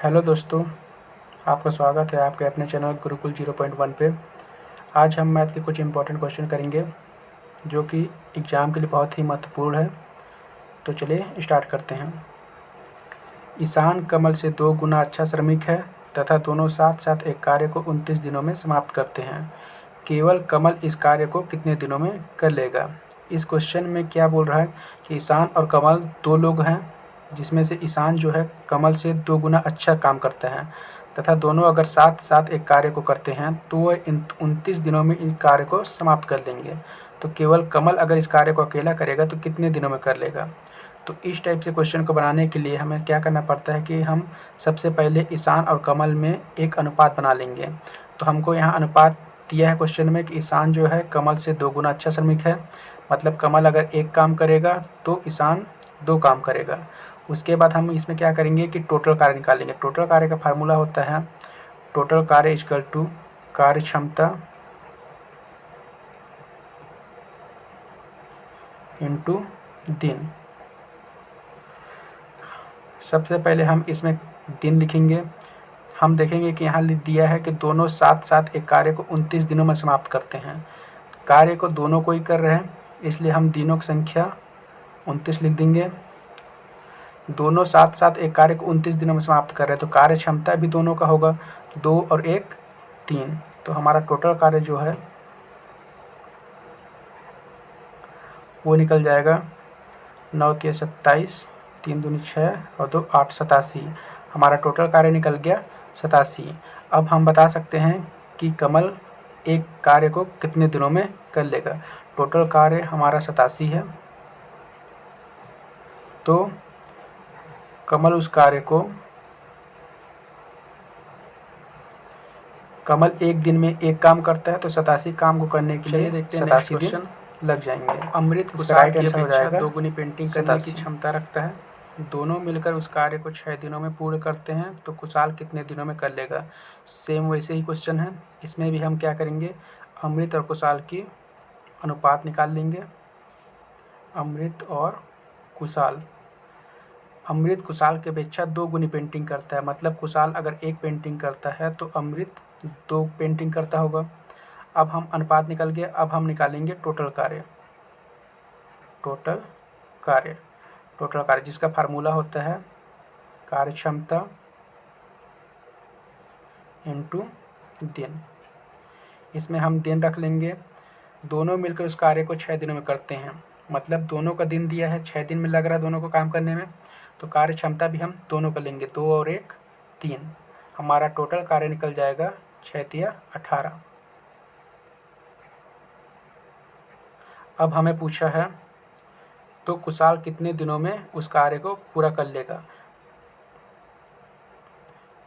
Hello दोस्तों, आपका स्वागत है आपके अपने चैनल गुरुकुल 0.1 पे। आज हम मैथ के कुछ इम्पोर्टेंट क्वेश्चन करेंगे जो कि एग्ज़ाम के लिए बहुत ही महत्वपूर्ण है। तो चलिए स्टार्ट करते हैं। ईशान कमल से 2 गुना अच्छा श्रमिक है तथा दोनों साथ साथ एक कार्य को 29 दिनों में समाप्त करते हैं। केवल कमल इस कार्य को कितने दिनों में कर लेगा। इस क्वेश्चन में क्या बोल रहा है कि ईशान और कमल 2 लोग हैं, जिसमें से ईशान जो है कमल से 2 गुना अच्छा काम करता है तथा दोनों अगर साथ साथ एक कार्य को करते हैं तो वह 29 दिनों में इन कार्य को समाप्त कर लेंगे। तो केवल कमल अगर इस कार्य को अकेला करेगा तो कितने दिनों में कर लेगा। तो इस टाइप से क्वेश्चन को बनाने के लिए हमें क्या करना पड़ता है कि हम सबसे पहले ईशान और कमल में एक अनुपात बना लेंगे। तो हमको यहाँ अनुपात दिया है क्वेश्चन में कि ईशान जो है कमल से 2 गुना अच्छा श्रमिक है, मतलब कमल अगर एक काम करेगा तो ईशान 2 काम करेगा। उसके बाद हम इसमें क्या करेंगे कि टोटल कार्य निकालेंगे। टोटल कार्य का फार्मूला होता है टोटल कार्य इक्वल टू कार्य क्षमता इंटू दिन। सबसे पहले हम इसमें दिन लिखेंगे। हम देखेंगे कि यहाँ दिया है कि दोनों साथ साथ एक कार्य को 29 दिनों में समाप्त करते हैं। कार्य को दोनों को ही कर रहे हैं, इसलिए हम दिनों की संख्या 29 लिख देंगे। दोनों साथ साथ एक कार्य को 29 दिनों में समाप्त कर रहे हैं तो कार्य क्षमता भी दोनों का होगा 2 और 1 3। तो हमारा टोटल कार्य जो है वो निकल जाएगा 9 3 27, 3 दूनी 6 और 2 8 87। हमारा टोटल कार्य निकल गया 87। अब हम बता सकते हैं कि कमल एक कार्य को कितने दिनों में कर लेगा। टोटल कार्य हमारा 87 है, तो कमल उस कार्य को कमल एक दिन में एक काम करता है तो 87 काम को करने के लिए देखते हैं 87 दिन लग जाएंगे। अमृत कुशाल की अपेक्षा 2 गुनी पेंटिंग करने की क्षमता रखता है। दोनों मिलकर उस कार्य को 6 दिनों में पूर्ण करते हैं तो कुशाल कितने दिनों में कर लेगा। सेम वैसे ही क्वेश्चन है, इसमें भी हम क्या करेंगे, अमृत और कुशाल की अनुपात निकाल लेंगे। अमृत और कुशाल, अमृत कुशाल की अपेक्षा 2 गुनी पेंटिंग करता है, मतलब कुशाल अगर एक पेंटिंग करता है तो अमृत 2 पेंटिंग करता होगा। अब हम अनुपात निकल गए। अब हम निकालेंगे टोटल कार्य। टोटल कार्य, टोटल कार्य जिसका फार्मूला होता है कार्य क्षमता इंटू दिन। इसमें हम दिन रख लेंगे। दोनों मिलकर उस कार्य को 6 दिनों में करते हैं, मतलब दोनों का दिन दिया है, 6 दिन में लग रहा है दोनों को काम करने में, तो कार्य क्षमता भी हम दोनों का लेंगे 2 और 1 3। हमारा टोटल कार्य निकल जाएगा 6 3 18। अब हमें पूछा है तो कुशाल कितने दिनों में उस कार्य को पूरा कर लेगा।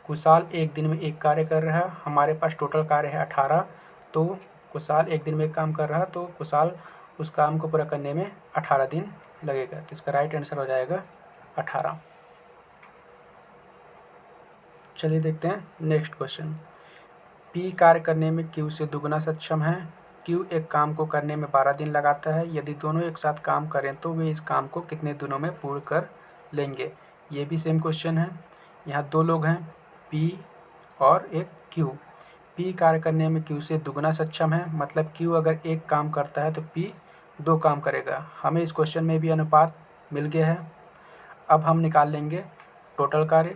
कुशाल एक दिन में एक कार्य कर रहा है, हमारे पास टोटल कार्य है 18, तो कुशाल एक दिन में एक काम कर रहा है तो कुशाल उस काम को पूरा करने में 18 दिन लगेगा। तो इसका राइट आंसर हो जाएगा 18। चलिए देखते हैं नेक्स्ट क्वेश्चन। पी कार्य करने में क्यू से दुगुना सक्षम है। क्यू एक काम को करने में 12 दिन लगाता है। यदि दोनों एक साथ काम करें तो वे इस काम को कितने दिनों में पूर्ण कर लेंगे। ये भी सेम क्वेश्चन है। यहाँ 2 लोग हैं, पी और एक क्यू। पी कार्य करने में क्यू से दुगुना सक्षम है, मतलब क्यू अगर एक काम करता है तो पी 2 काम करेगा। हमें इस क्वेश्चन में भी अनुपात मिल गया है। अब हम निकाल लेंगे टोटल कार्य।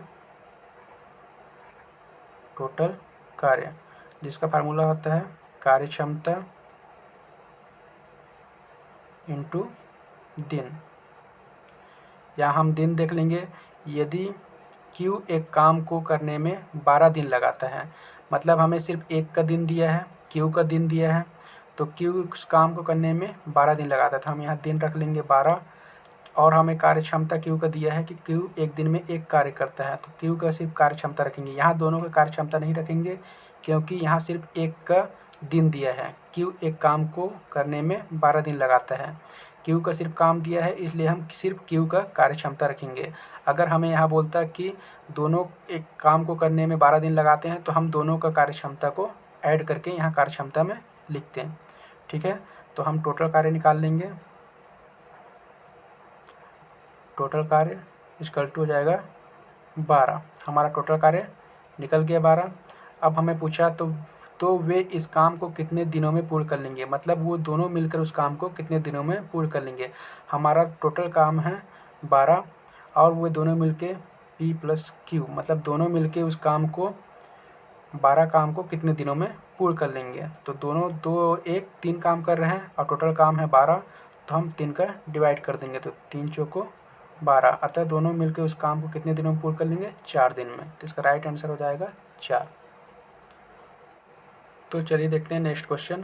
टोटल कार्य जिसका फार्मूला होता है कार्य क्षमता इंटू दिन। यहाँ हम दिन देख लेंगे। यदि क्यू एक काम को करने में 12 दिन लगाता है, मतलब हमें सिर्फ एक का दिन दिया है, क्यू का दिन दिया है, तो क्यू उस काम को करने में 12 दिन लगाता है, तो हम यहाँ दिन रख लेंगे 12। और हमें कार्य क्षमता क्यू का दिया है कि क्यू एक दिन में एक कार्य करता है, तो क्यू का सिर्फ कार्य क्षमता रखेंगे। यहाँ दोनों का कार्य क्षमता नहीं रखेंगे क्योंकि यहाँ सिर्फ एक का दिन दिया है। क्यू एक काम को करने में 12 दिन लगाता है, क्यू का सिर्फ काम दिया है, इसलिए हम सिर्फ क्यू का कार्य क्षमता रखेंगे। अगर हमें यहाँ बोलता कि दोनों एक काम को करने में 12 दिन लगाते हैं तो हम दोनों का कार्य क्षमता को ऐड करके यहाँ कार्य क्षमता में लिखते हैं। ठीक है, तो हम टोटल कार्य निकाल लेंगे। टोटल कार्य इक्वल टू हो जाएगा 12। हमारा टोटल कार्य निकल गया 12। अब हमें पूछा तो वे इस काम को कितने दिनों में पूर्ण कर लेंगे, मतलब वो दोनों मिलकर उस काम को कितने दिनों में पूर्ण कर लेंगे। हमारा टोटल काम है 12 और वो दोनों मिलके P + Q, मतलब दोनों मिलके उस काम को 12 काम को कितने दिनों में पूर्ण कर लेंगे। तो दोनों 3 काम कर रहे हैं और टोटल काम है 12, तो हम 3 का डिवाइड कर देंगे, तो 3 चौको 12, अतः दोनों मिलकर उस काम को कितने दिनों में पूर्ण कर लेंगे, 4 दिन में। तो इसका राइट आंसर हो जाएगा 4। तो चलिए देखते हैं नेक्स्ट क्वेश्चन।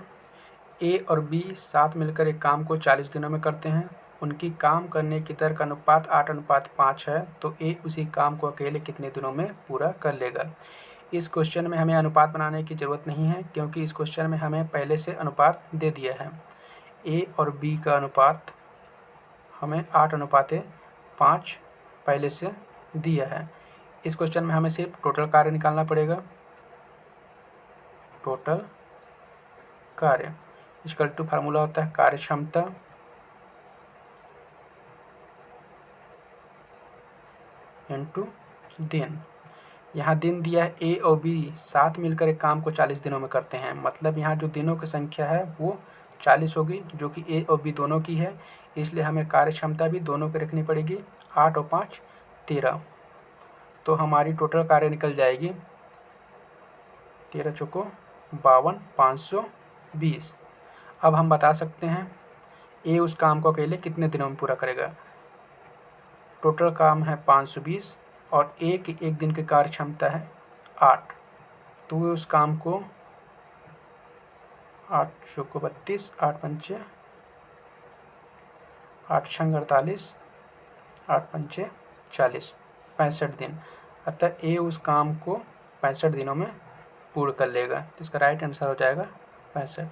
ए और बी साथ मिलकर एक काम को 40 दिनों में करते हैं। उनकी काम करने की दर का अनुपात 8:5 है, तो ए उसी काम को अकेले कितने दिनों में पूरा कर लेगा। इस क्वेश्चन में हमें अनुपात बनाने की ज़रूरत नहीं है, क्योंकि इस क्वेश्चन में हमें पहले से अनुपात दे दिया है। ए और बी का अनुपात हमें 8:5 पहले से दिया है। इस क्वेश्चन में हमें सिर्फ टोटल कार्य निकालना पड़ेगा। टोटल कार्य इक्वल टू फार्मूला होता है कार्यक्षमता इंटू दिन। यहाँ दिन दिया है ए और बी साथ मिलकर एक काम को 40 दिनों में करते हैं, मतलब यहाँ जो दिनों की संख्या है वो 40 होगी, जो कि ए और बी दोनों की है, इसलिए हमें कार्यक्षमता भी दोनों की रखनी पड़ेगी। 8 और 5 13, तो हमारी टोटल कार्य निकल जाएगी 13 चौको 52, 520। अब हम बता सकते हैं ए उस काम को अकेले कितने दिनों में पूरा करेगा। टोटल काम है 520 और एक दिन की कार्य क्षमता है 8, तो वे उस काम को 8 चौको 32, 8 पंचे 8 छंग 48, 8 पंचे 40, 65 दिन, अतः ए उस काम को 65 दिनों में पूर्ण कर लेगा। तो इसका राइट आंसर हो जाएगा 65।